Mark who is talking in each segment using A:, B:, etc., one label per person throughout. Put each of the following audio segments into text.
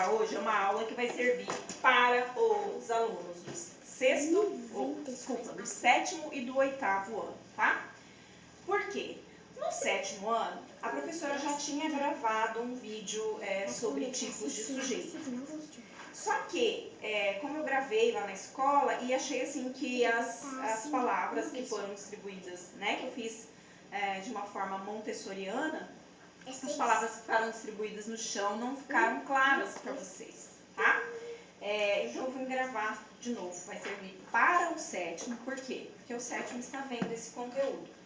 A: ministrar hoje é uma aula que vai servir para os alunos do sétimo e do oitavo ano, tá? Por quê? No sétimo ano, a professora já tinha gravado um vídeo sobre tipos de sujeito. Só que, como eu gravei lá na escola e achei assim que as palavras que foram distribuídas, né, que eu fiz de uma forma montessoriana, as palavras que ficaram distribuídas no chão não ficaram claras para vocês, tá? Então eu vou gravar de novo, vai servir para o sétimo, por quê? Porque o sétimo está vendo esse conteúdo.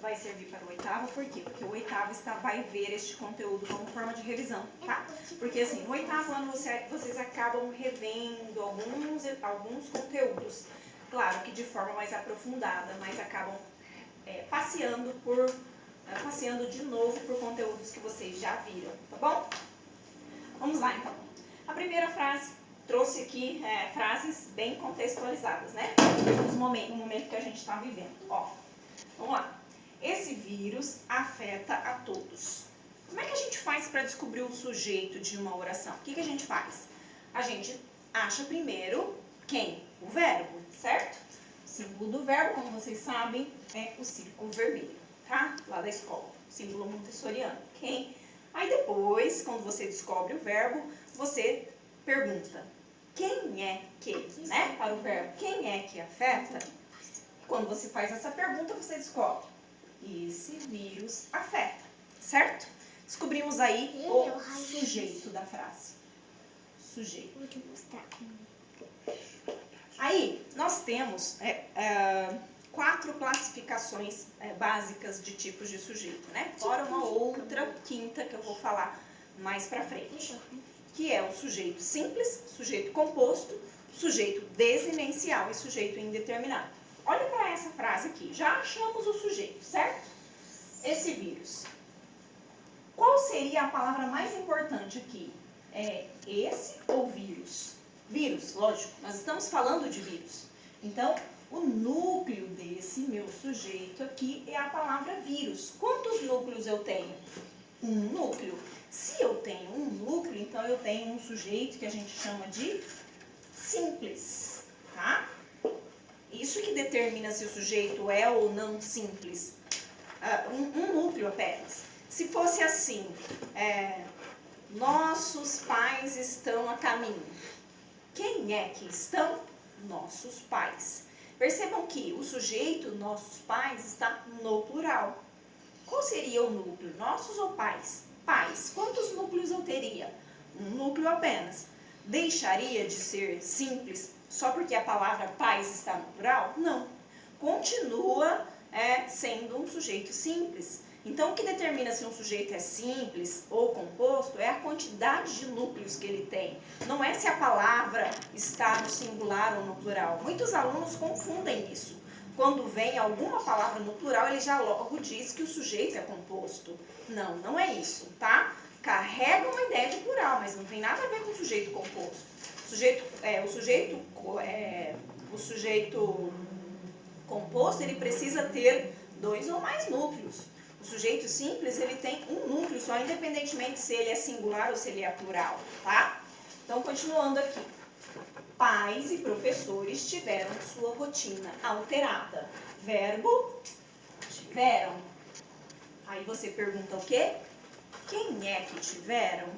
A: Vai servir para o oitavo, por quê? Porque o oitavo vai ver este conteúdo como forma de revisão, tá? Porque assim, no oitavo ano vocês acabam revendo alguns conteúdos, claro que de forma mais aprofundada, mas acabam passeando de novo por conteúdos que vocês já viram, tá bom? Vamos lá então. A primeira frase, trouxe aqui frases bem contextualizadas, né? No momento que a gente está vivendo. Ó, vamos lá. Esse vírus afeta a todos. Como é que a gente faz para descobrir o sujeito de uma oração? O que a gente faz? A gente acha primeiro quem? O verbo, certo? O símbolo do verbo, como vocês sabem, é o círculo vermelho, tá? Lá da escola, símbolo montessoriano. Quem? Aí depois, quando você descobre o verbo, você pergunta quem é que, né? Para o verbo, quem é que afeta? Quando você faz essa pergunta, você descobre. Esse vírus afeta, certo? Descobrimos aí o sujeito da frase. Sujeito.
B: Vou te mostrar.
A: Aí, nós temos 4 classificações básicas de tipos de sujeito, né? Fora uma outra quinta que eu vou falar mais pra frente. Que é o sujeito simples, sujeito composto, sujeito desinencial e sujeito indeterminado. Olha para essa frase aqui, já achamos o sujeito, certo? Esse vírus. Qual seria a palavra mais importante aqui? Esse ou vírus? Vírus, lógico, nós estamos falando de vírus. Então, o núcleo desse meu sujeito aqui é a palavra vírus. Quantos núcleos eu tenho? Um núcleo. Se eu tenho um núcleo, então eu tenho um sujeito que a gente chama de simples, tá? Isso que determina se o sujeito é ou não simples. Um núcleo apenas. Se fosse assim, nossos pais estão a caminho. Quem é que estão? Nossos pais. Percebam que o sujeito, nossos pais, está no plural. Qual seria o núcleo? Nossos ou pais? Pais. Quantos núcleos eu teria? Um núcleo apenas. Deixaria de ser simples só porque a palavra pais está no plural? Não. Continua sendo um sujeito simples. Então, o que determina se um sujeito é simples ou composto é a quantidade de núcleos que ele tem. Não é se a palavra está no singular ou no plural. Muitos alunos confundem isso. Quando vem alguma palavra no plural, ele já logo diz que o sujeito é composto. Não, não é isso, tá? Carrega uma ideia de plural, mas não tem nada a ver com o sujeito composto. O sujeito composto, ele precisa ter 2 ou mais núcleos. O sujeito simples, ele tem um núcleo só, independentemente se ele é singular ou se ele é plural, tá? Então, continuando aqui. Pais e professores tiveram sua rotina alterada. Verbo, tiveram. Aí você pergunta o quê? Quem é que tiveram?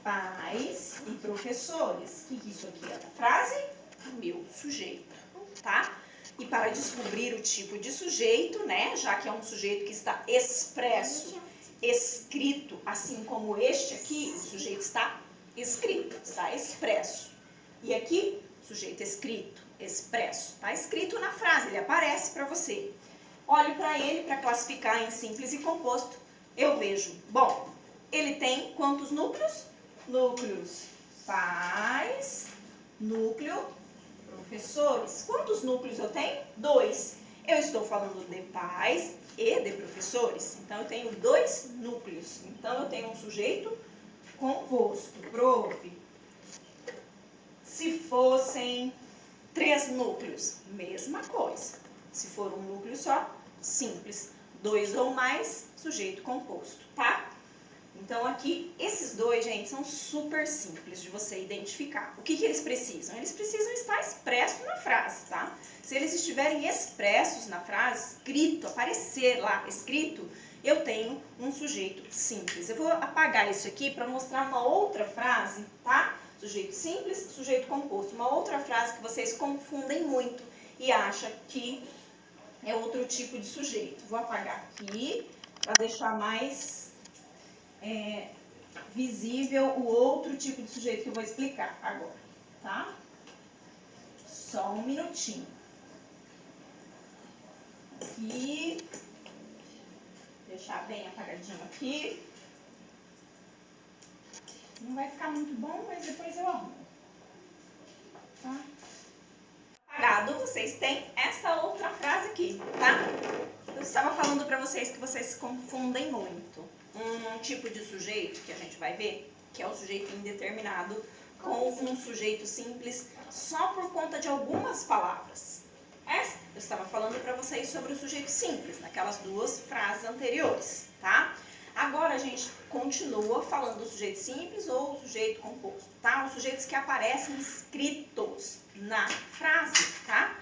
A: Pais e professores. O que isso aqui é da frase? Meu sujeito, tá? E para descobrir o tipo de sujeito, né, já que é um sujeito que está expresso, escrito, assim como este aqui, o sujeito está escrito, está expresso. E aqui, sujeito escrito, expresso, está escrito na frase, ele aparece para você. Olhe para ele para classificar em simples e composto. Eu vejo, bom, ele tem quantos núcleos? Núcleos pais, núcleo professores. Quantos núcleos eu tenho? 2. Eu estou falando de pais e de professores. Então, eu tenho 2 núcleos. Então, eu tenho um sujeito composto. Prof. Se fossem 3 núcleos, mesma coisa. Se for um núcleo só, simples. 2 ou mais, sujeito composto, tá? Então aqui, esses dois, gente, são super simples de você identificar. O que eles precisam? Eles precisam estar expressos na frase, tá? Se eles estiverem expressos na frase, escrito, aparecer lá, escrito, eu tenho um sujeito simples. Eu vou apagar isso aqui para mostrar uma outra frase, tá? Sujeito simples, sujeito composto. Uma outra frase que vocês confundem muito e acham que é outro tipo de sujeito. Vou apagar aqui para deixar mais visível o outro tipo de sujeito que eu vou explicar agora, tá? Só um minutinho. Aqui, deixar bem apagadinho aqui. Não vai ficar muito bom, mas depois eu arrumo, tá? Apagado, vocês têm essa outra frase aqui, tá? Eu estava falando para vocês que vocês se confundem muito. Um tipo de sujeito que a gente vai ver, que é o sujeito indeterminado, com um sujeito simples só por conta de algumas palavras. Eu estava falando para vocês sobre o sujeito simples, naquelas duas frases anteriores, tá? Agora a gente continua falando do sujeito simples ou sujeito composto, tá? Os sujeitos que aparecem escritos na frase, tá?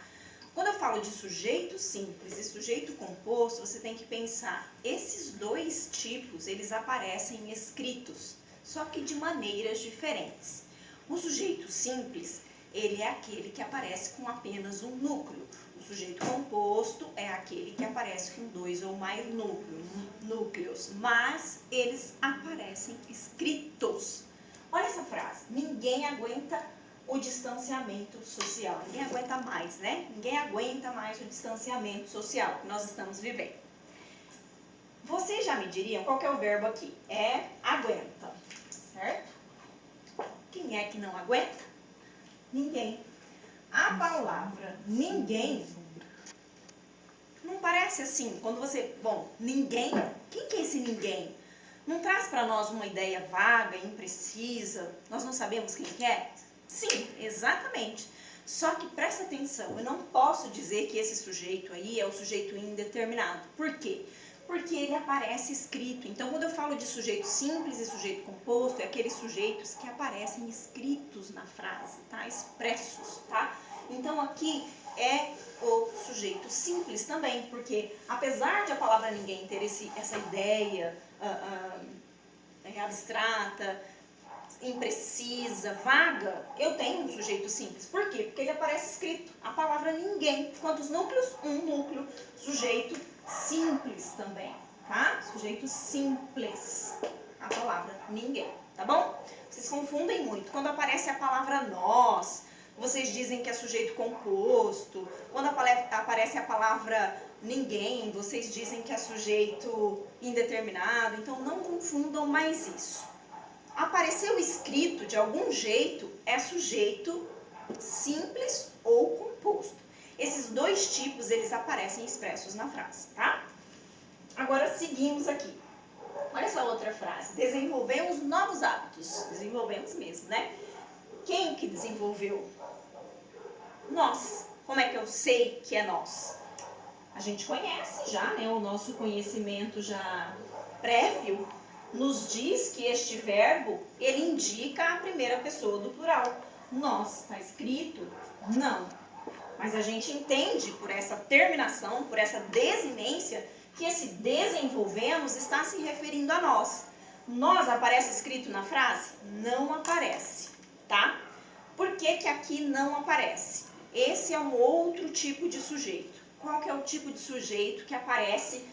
A: Quando eu falo de sujeito simples e sujeito composto, você tem que pensar, esses dois tipos, eles aparecem escritos, só que de maneiras diferentes. O sujeito simples, ele é aquele que aparece com apenas um núcleo. O sujeito composto é aquele que aparece com dois ou mais núcleos, mas eles aparecem escritos. Olha essa frase, ninguém aguenta o distanciamento social. Ninguém aguenta mais, né? Ninguém aguenta mais o distanciamento social que nós estamos vivendo. Vocês já me diriam qual que é o verbo aqui? É aguenta, certo? Quem é que não aguenta? Ninguém. A palavra ninguém não parece assim, quando você... Bom, ninguém, quem que é esse ninguém? Não traz para nós uma ideia vaga, imprecisa, nós não sabemos quem que é? Sim, exatamente. Só que presta atenção, eu não posso dizer que esse sujeito aí é o sujeito indeterminado. Por quê? Porque ele aparece escrito. Então, quando eu falo de sujeito simples e sujeito composto, é aqueles sujeitos que aparecem escritos na frase, tá? Expressos, tá? Então, aqui é o sujeito simples também, porque apesar de a palavra ninguém ter essa ideia abstrata, imprecisa, vaga, eu tenho um sujeito simples. Por quê? Porque ele aparece escrito. A palavra ninguém. Quantos núcleos? Um núcleo. Sujeito simples também, tá? Sujeito simples. A palavra ninguém, tá bom? Vocês confundem muito. Quando aparece a palavra nós, vocês dizem que é sujeito composto. Quando aparece a palavra ninguém, vocês dizem que é sujeito indeterminado. Então, não confundam mais isso. Apareceu escrito de algum jeito, é sujeito simples ou composto. Esses dois tipos, eles aparecem expressos na frase, tá? Agora, seguimos aqui. Olha essa outra frase. Desenvolvemos novos hábitos. Desenvolvemos mesmo, né? Quem que desenvolveu? Nós. Como é que eu sei que é nós? A gente conhece já, né? O nosso conhecimento já prévio nos diz que este verbo, ele indica a primeira pessoa do plural. Nós, está escrito? Não. Mas a gente entende por essa terminação, por essa desinência, que esse desenvolvemos está se referindo a nós. Nós aparece escrito na frase? Não aparece, tá? Por que que aqui não aparece? Esse é um outro tipo de sujeito. Qual que é o tipo de sujeito que aparece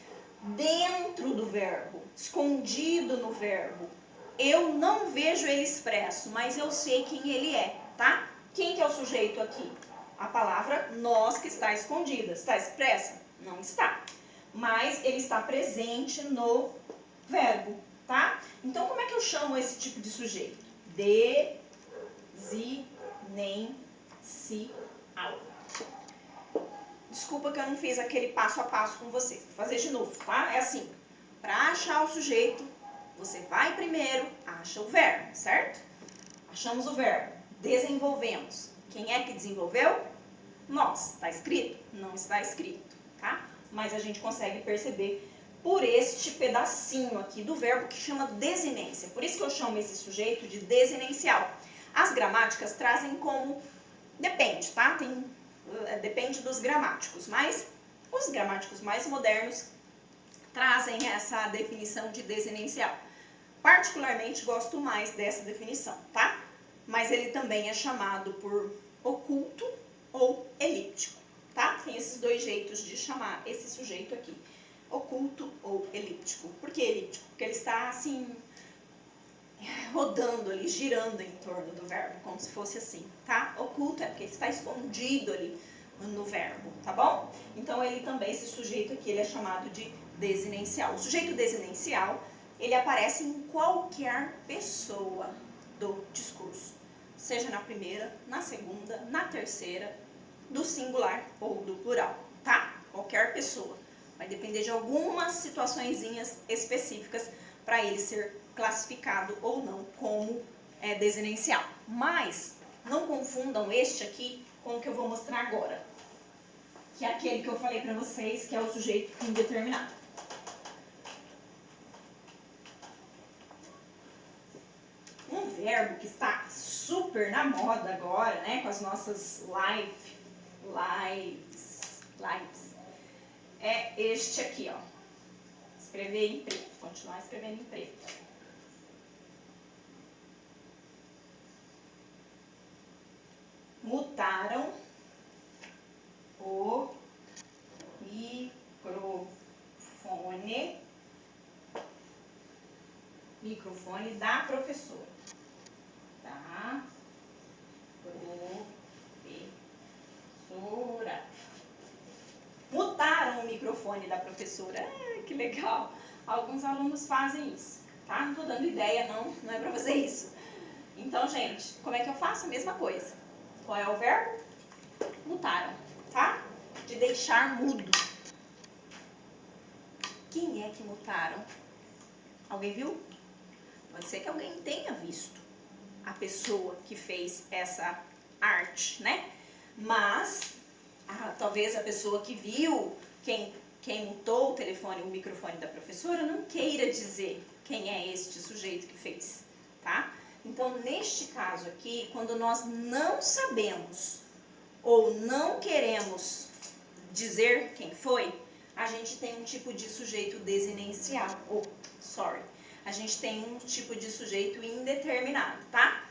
A: dentro do verbo, escondido no verbo? Eu não vejo ele expresso, mas eu sei quem ele é, tá? Quem que é o sujeito aqui? A palavra nós que está escondida. Está expressa? Não está. Mas ele está presente no verbo, tá? Então, como é que eu chamo esse tipo de sujeito? Desinencial. Desculpa que eu não fiz aquele passo a passo com vocês. Vou fazer de novo, tá? É assim, para achar o sujeito, você vai primeiro, acha o verbo, certo? Achamos o verbo, desenvolvemos. Quem é que desenvolveu? Nós. Está escrito? Não está escrito, tá? Mas a gente consegue perceber por este pedacinho aqui do verbo que chama desinência. Por isso que eu chamo esse sujeito de desinencial. As gramáticas trazem como... Depende, tá? Depende dos gramáticos, mas os gramáticos mais modernos trazem essa definição de desinencial. Particularmente gosto mais dessa definição, tá? Mas ele também é chamado por oculto ou elíptico, tá? Tem esses dois jeitos de chamar esse sujeito aqui, oculto ou elíptico. Por que elíptico? Porque ele está assim, rodando ali, girando em torno do verbo, como se fosse assim, tá? Oculto é porque ele está escondido ali no verbo, tá bom? Então ele também, esse sujeito aqui, ele é chamado de desinencial. O sujeito desinencial, ele aparece em qualquer pessoa do discurso, seja na primeira, na segunda, na terceira, do singular ou do plural, tá? Qualquer pessoa. Vai depender de algumas situaçõezinhas específicas para ele ser classificado ou não como desinencial. Mas não confundam este aqui com o que eu vou mostrar agora, que é aquele que eu falei para vocês, que é o sujeito indeterminado. Um verbo que está super na moda agora, né, com as nossas lives, é este aqui, ó. Escrever em preto, continuar escrevendo em preto. Mutaram o microfone da professora. Tá? Professora. Mutaram o microfone da professora. Que legal. Alguns alunos fazem isso, tá? Não tô dando ideia, não é pra fazer isso. Então, gente, como é que eu faço? A mesma coisa. Qual é o verbo? Mutaram, tá? De deixar mudo. Quem é que mutaram? Alguém viu? Pode ser que alguém tenha visto a pessoa que fez essa arte, né? Mas, talvez a pessoa que viu quem mutou o microfone da professora não queira dizer quem é este sujeito que fez, tá? Então, neste caso aqui, quando nós não sabemos ou não queremos dizer quem foi, a gente tem um tipo de sujeito desinencial, a gente tem um tipo de sujeito indeterminado, tá?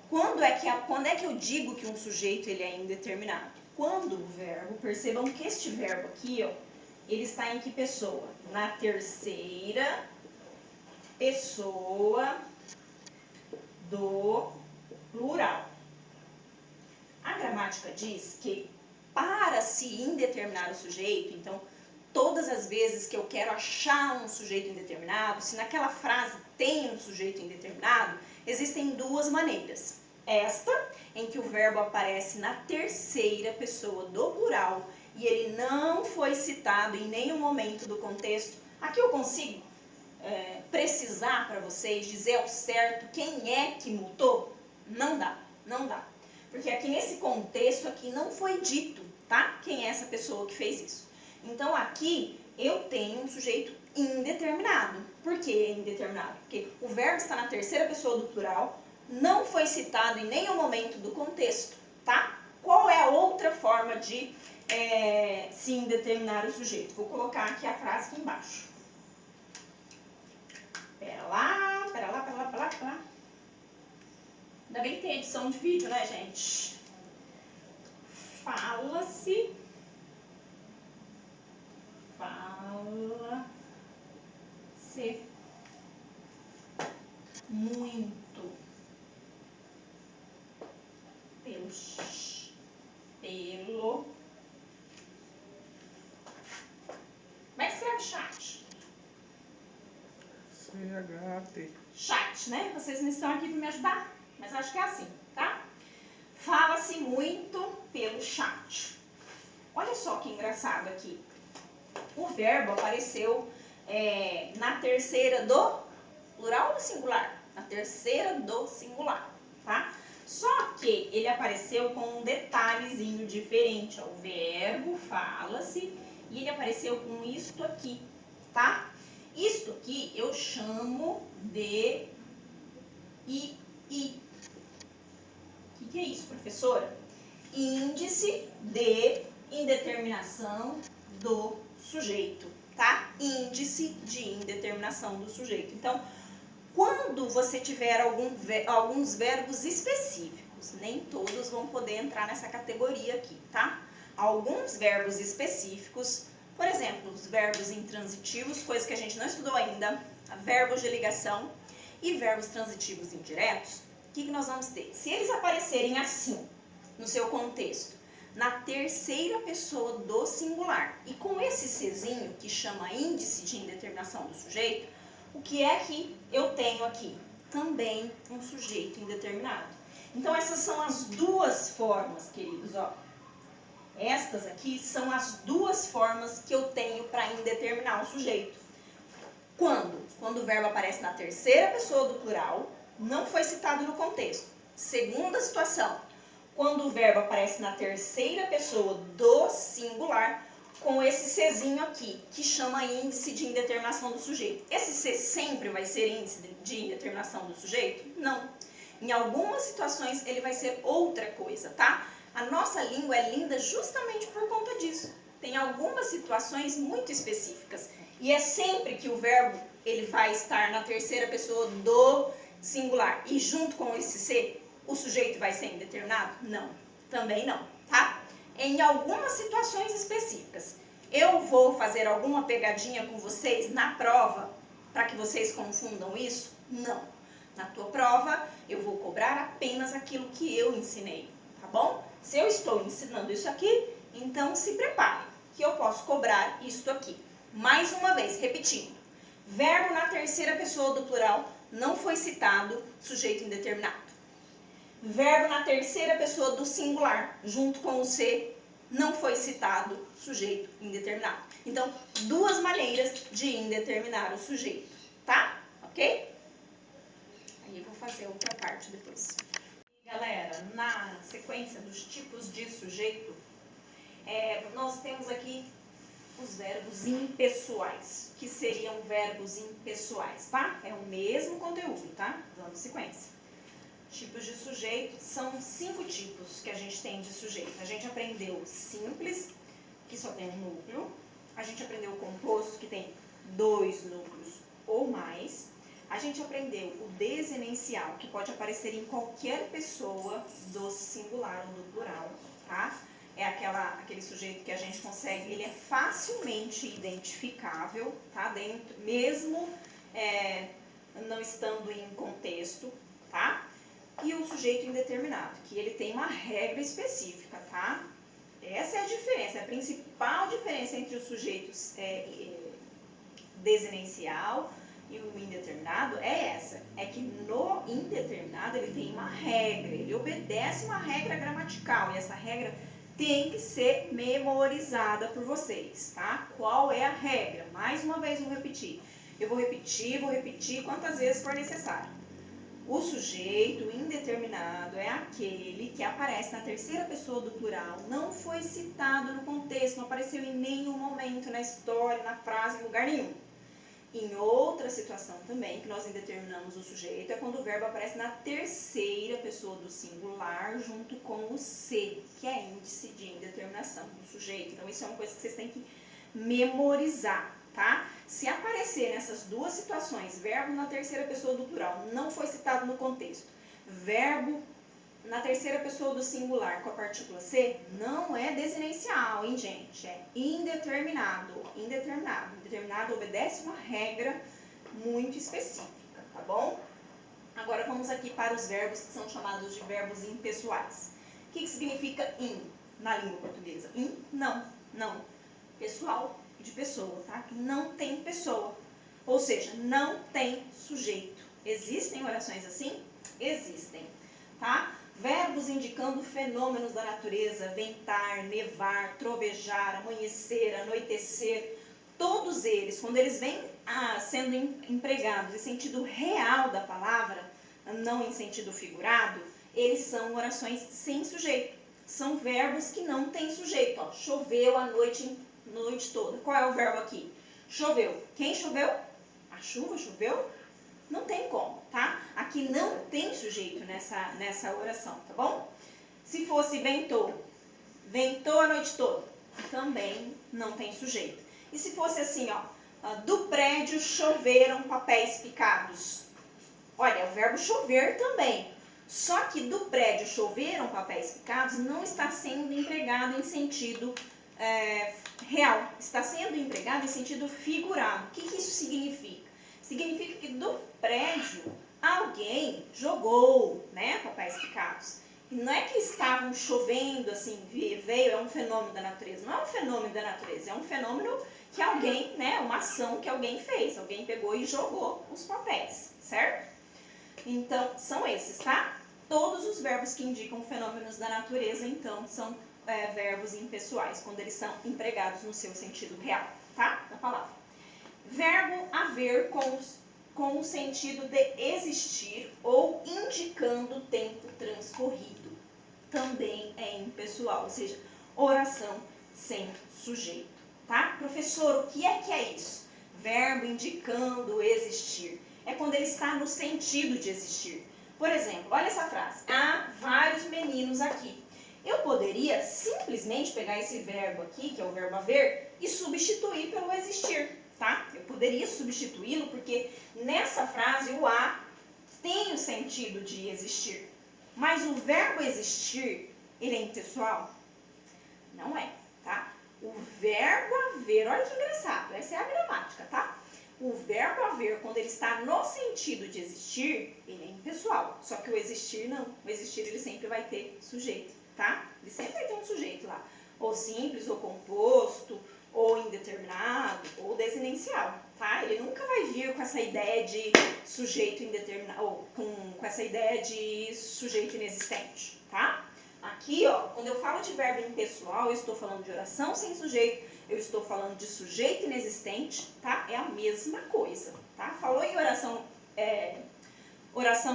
A: Quando é que eu digo que um sujeito ele é indeterminado? Quando o verbo, percebam que este verbo aqui, ó, ele está em que pessoa? Na terceira pessoa do plural. A gramática diz que para se indeterminar o sujeito, então, todas as vezes que eu quero achar um sujeito indeterminado, se naquela frase tem um sujeito indeterminado, existem duas maneiras. Esta, em que o verbo aparece na terceira pessoa do plural e ele não foi citado em nenhum momento do contexto. Aqui eu consigo precisar para vocês, dizer ao certo quem é que mutou? Não dá. Porque aqui nesse contexto aqui não foi dito, tá? Quem é essa pessoa que fez isso. Então aqui eu tenho um sujeito indeterminado. Por que indeterminado? Porque o verbo está na terceira pessoa do plural, não foi citado em nenhum momento do contexto, tá? Qual é a outra forma de se indeterminar o sujeito? Vou colocar aqui a frase aqui embaixo. Pera lá. Ainda bem que tem edição de vídeo, né, gente? Fala-se muito pelo Como é que escreve chat?
B: C-H-A-T.
A: Chat, né? Vocês não estão aqui para me ajudar, mas acho que é assim, tá? Fala-se muito pelo chat. Olha só que engraçado aqui. O verbo apareceu na terceira do plural ou do singular? Na terceira do singular, tá? Só que ele apareceu com um detalhezinho diferente. Ó. O verbo fala-se e ele apareceu com isto aqui, tá? Isto aqui eu chamo de II. O que é isso, professora? Índice de indeterminação do sujeito, tá? Índice de indeterminação do sujeito. Então, quando você tiver alguns verbos específicos, nem todos vão poder entrar nessa categoria aqui, tá? Alguns verbos específicos, por exemplo, os verbos intransitivos, coisa que a gente não estudou ainda, verbos de ligação e verbos transitivos indiretos, o que nós vamos ter? Se eles aparecerem assim, no seu contexto, na terceira pessoa do singular, e com esse Czinho, que chama índice de indeterminação do sujeito, o que é que eu tenho aqui? Também um sujeito indeterminado. Então, essas são as duas formas, queridos, ó. Estas aqui são as duas formas que eu tenho para indeterminar o sujeito. Quando? Quando o verbo aparece na terceira pessoa do plural, não foi citado no contexto. Segunda situação, quando o verbo aparece na terceira pessoa do singular, com esse Czinho aqui, que chama índice de indeterminação do sujeito. Esse C sempre vai ser índice de indeterminação do sujeito? Não. Em algumas situações ele vai ser outra coisa, tá? A nossa língua é linda justamente por conta disso. Tem algumas situações muito específicas. E é sempre que o verbo ele vai estar na terceira pessoa do singular e junto com esse C, o sujeito vai ser indeterminado? Não, também não, tá? Em algumas situações específicas. Eu vou fazer alguma pegadinha com vocês na prova para que vocês confundam isso? Não. Na tua prova, eu vou cobrar apenas aquilo que eu ensinei, tá bom? Se eu estou ensinando isso aqui, então se prepare, que eu posso cobrar isto aqui. Mais uma vez, repetindo. Verbo na terceira pessoa do plural, não foi citado, sujeito indeterminado. Verbo na terceira pessoa do singular, junto com o C, não foi citado, sujeito indeterminado. Então, duas maneiras de indeterminar o sujeito, tá? Ok? Aí eu vou fazer outra parte depois. Galera, na sequência dos tipos de sujeito, nós temos aqui os verbos impessoais, que seriam verbos impessoais, tá? É o mesmo conteúdo, tá? Vamos sequência. Tipos de sujeito, são 5 tipos que a gente tem de sujeito. A gente aprendeu simples, que só tem um núcleo. A gente aprendeu composto, que tem 2 núcleos ou mais. A gente aprendeu o desenencial, que pode aparecer em qualquer pessoa do singular ou do plural, tá? É aquele sujeito que a gente consegue, ele é facilmente identificável, tá? Dentro, mesmo não estando em contexto, tá? E o sujeito indeterminado, que ele tem uma regra específica, tá? Essa é a diferença, a principal diferença entre os sujeitos desenencial e o indeterminado é essa, é que no indeterminado ele tem uma regra, ele obedece uma regra gramatical, e essa regra tem que ser memorizada por vocês, tá? Qual é a regra? Mais uma vez vou repetir. Eu vou repetir quantas vezes for necessário. O sujeito indeterminado é aquele que aparece na terceira pessoa do plural, não foi citado no contexto, não apareceu em nenhum momento na história, na frase, em lugar nenhum. Em outra situação também, que nós indeterminamos o sujeito, é quando o verbo aparece na terceira pessoa do singular, junto com o C, que é índice de indeterminação do sujeito. Então, isso é uma coisa que vocês têm que memorizar, tá? Se aparecer nessas duas situações, verbo na terceira pessoa do plural, não foi citado no contexto, verbo na terceira pessoa do singular com a partícula C, não é desenencial, hein, gente? É indeterminado. Indeterminado. Indeterminado obedece uma regra muito específica, tá bom? Agora vamos aqui para os verbos que são chamados de verbos impessoais. O que significa in na língua portuguesa? In, não, não. Pessoal e de pessoa, tá? Que não tem pessoa. Ou seja, não tem sujeito. Existem orações assim? Existem, tá? Verbos indicando fenômenos da natureza, ventar, nevar, trovejar, amanhecer, anoitecer, todos eles, quando eles vêm sendo empregados em sentido real da palavra, não em sentido figurado, eles são orações sem sujeito. São verbos que não têm sujeito. Ó, choveu a noite toda. Qual é o verbo aqui? Choveu. Quem choveu? A chuva choveu? Não tem como, tá? Aqui não tem sujeito nessa oração, tá bom? Se fosse ventou, ventou a noite toda, também não tem sujeito. E se fosse assim, ó, do prédio choveram papéis picados. Olha, é o verbo chover também. Só que do prédio choveram papéis picados não está sendo empregado em sentido real. Está sendo empregado em sentido figurado. O que isso significa? Significa que do prédio alguém jogou, né, papéis picados. E não é que estavam chovendo, assim, veio, é um fenômeno da natureza. Não é um fenômeno da natureza, é um fenômeno que alguém, né, uma ação que alguém fez. Alguém pegou e jogou os papéis, certo? Então, são esses, tá? Todos os verbos que indicam fenômenos da natureza, então, são verbos impessoais, quando eles são empregados no seu sentido real, tá? Da palavra. Verbo haver com o sentido de existir ou indicando tempo transcorrido. Também é impessoal, ou seja, oração sem sujeito, tá? Professor, o que é isso? Verbo indicando existir. É quando ele está no sentido de existir. Por exemplo, olha essa frase. Há vários meninos aqui. Eu poderia simplesmente pegar esse verbo aqui, que é o verbo haver, e substituir pelo existir, tá? Eu poderia substituí-lo porque nessa frase o há tem o sentido de existir. Mas o verbo existir, ele é impessoal? Não é, tá? O verbo haver, olha que engraçado, essa é a gramática, tá? O verbo haver, quando ele está no sentido de existir, ele é impessoal. Só que o existir não. O existir ele sempre vai ter sujeito, tá? Ele sempre vai ter um sujeito lá. Ou simples, ou composto, ou indeterminado, ou desinencial, tá? Ele nunca vai vir com essa ideia de sujeito indeterminado, ou com essa ideia de sujeito inexistente, tá? Aqui, ó, quando eu falo de verbo impessoal, eu estou falando de oração sem sujeito, eu estou falando de sujeito inexistente, tá? É a mesma coisa, tá? Falou em oração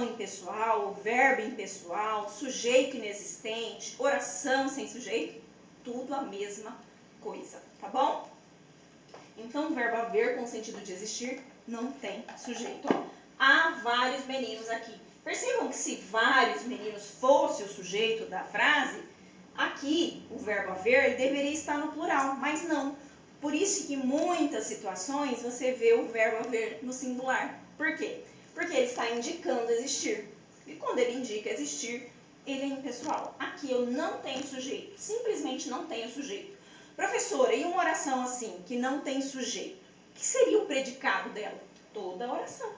A: impessoal, verbo impessoal, sujeito inexistente, oração sem sujeito, tudo a mesma coisa, tá bom? Então, o verbo haver com o sentido de existir não tem sujeito. Ó, há vários meninos aqui. Percebam que se vários meninos fosse o sujeito da frase, aqui o verbo haver ele deveria estar no plural, mas não. Por isso que em muitas situações você vê o verbo haver no singular. Por quê? Porque ele está indicando existir. E quando ele indica existir, ele é impessoal. Aqui eu não tenho sujeito, simplesmente não tenho sujeito. Professora, e uma oração assim, que não tem sujeito? O que seria o predicado dela? Toda oração.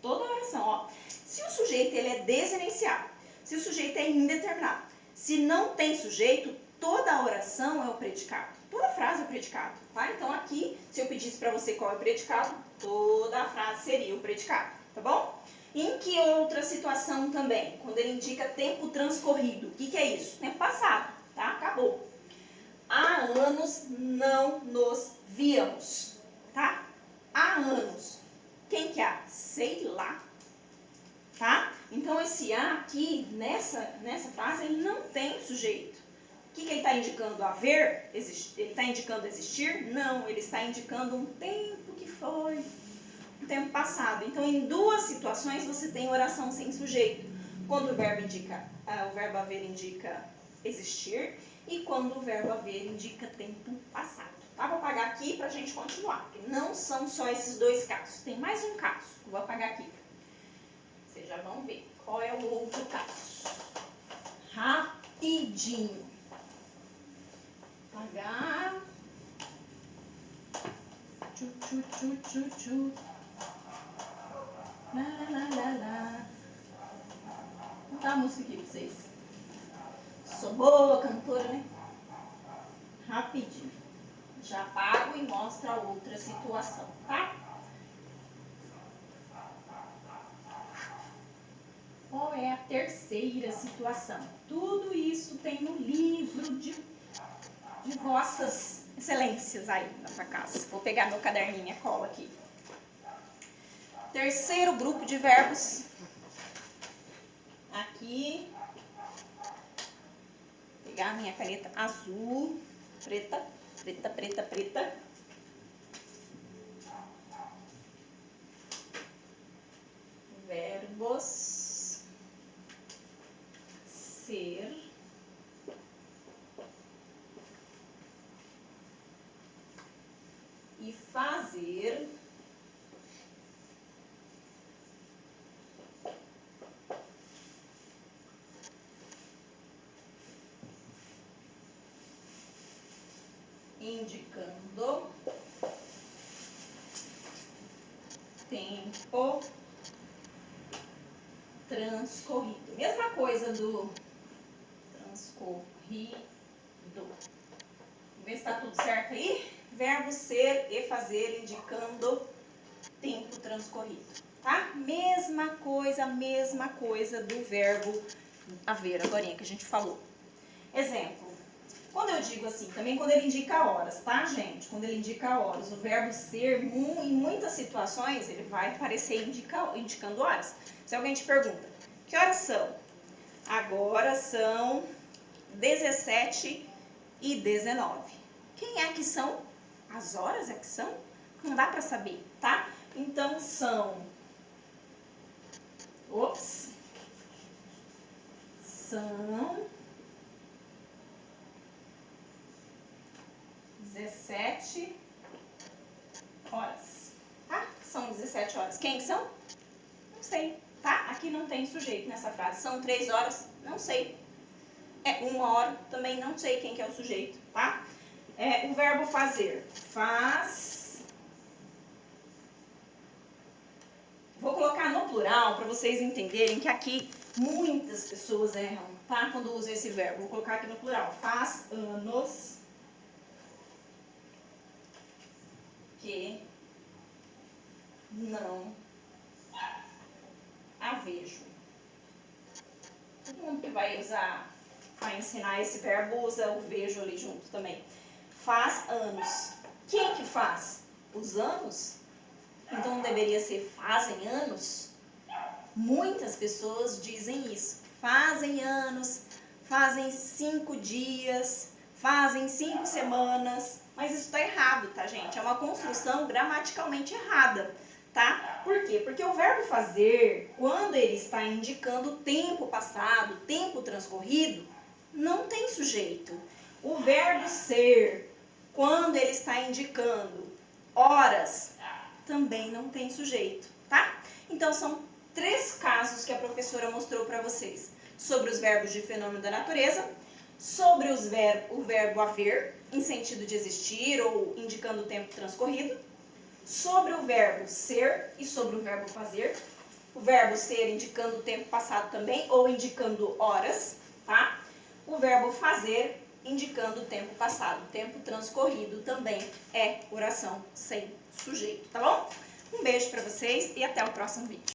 A: Toda oração, ó. Se o sujeito ele é desenenciado, se o sujeito é indeterminado, se não tem sujeito, toda a oração é o predicado. Toda frase é o predicado, tá? Então aqui, se eu pedisse para você qual é o predicado, toda a frase seria o predicado, tá bom? Em que outra situação também? Quando ele indica tempo transcorrido. O que é isso? Tempo passado, tá? Acabou. Há anos não nos víamos, tá? Há anos. Quem que há? Sei lá. Tá? Então, esse há aqui, nessa frase, ele não tem sujeito. O que ele está indicando? Haver? Ele está indicando existir? Não, ele está indicando um tempo que foi, um tempo passado. Então, em duas situações, você tem oração sem sujeito. Quando o verbo haver indica existir e quando o verbo haver indica tempo passado. Tá? Vou apagar aqui para a gente continuar, porque não são só esses dois casos. Tem mais um caso, vou apagar aqui. Vocês já vão ver qual é o outro caso. Rapidinho. Apagar. Tchu, tchu, tchu, tchu, tchu. Lá, lá, lá, lá. Vou cantar a música aqui pra vocês. Sou boa cantora, né? Rapidinho. Já apago e mostro a outra situação, tá? Qual é a terceira situação? Tudo isso tem no livro de vossas excelências aí na sua casa. Vou pegar meu caderninho, a cola aqui. Terceiro grupo de verbos. Aqui. Vou pegar a minha caneta azul, preta, preta, preta, preta. fazer indicando tempo transcorrido. Mesma coisa do transcorrido. Vamos ver se está tudo certo aí. Verbo ser e fazer indicando tempo transcorrido, tá? Mesma coisa do verbo haver, agorinha que a gente falou. Exemplo. Quando eu digo assim, também quando ele indica horas, tá, gente? Quando ele indica horas, o verbo ser, em muitas situações, ele vai aparecer indicando horas. Se alguém te pergunta, que horas são? Agora são 17h19. Quem é que são? As horas é que são? Não dá pra saber, tá? Então, são... São 17 horas, tá? São 17 horas. Quem que são? Não sei, tá? Aqui não tem sujeito nessa frase. São 3 horas? Não sei. É 1 hora? Também não sei quem que é o sujeito, tá? O verbo fazer. Faz. Vou colocar no plural para vocês entenderem que aqui muitas pessoas erram, tá? Quando usam esse verbo. Vou colocar aqui no plural. Faz anos que não a vejo. Todo mundo que vai usar, vai ensinar esse verbo, usa o vejo ali junto também. Faz anos. Quem que faz? Os anos? Então não deveria ser fazem anos? Muitas pessoas dizem isso. Fazem anos, fazem 5 dias, fazem 5 semanas. Mas isso está errado, tá, gente? É uma construção gramaticalmente errada, tá? Por quê? Porque o verbo fazer, quando ele está indicando tempo passado, tempo transcorrido, não tem sujeito. O verbo ser, quando ele está indicando horas, também não tem sujeito, tá? Então, são 3 casos que a professora mostrou para vocês. Sobre os verbos de fenômeno da natureza, sobre o verbo haver, em sentido de existir ou indicando o tempo transcorrido, sobre o verbo ser e sobre o verbo fazer. O verbo ser indicando o tempo passado também, ou indicando horas, tá? O verbo fazer indicando o tempo passado. O tempo transcorrido também é oração sem sujeito, tá bom? Um beijo pra vocês e até o próximo vídeo.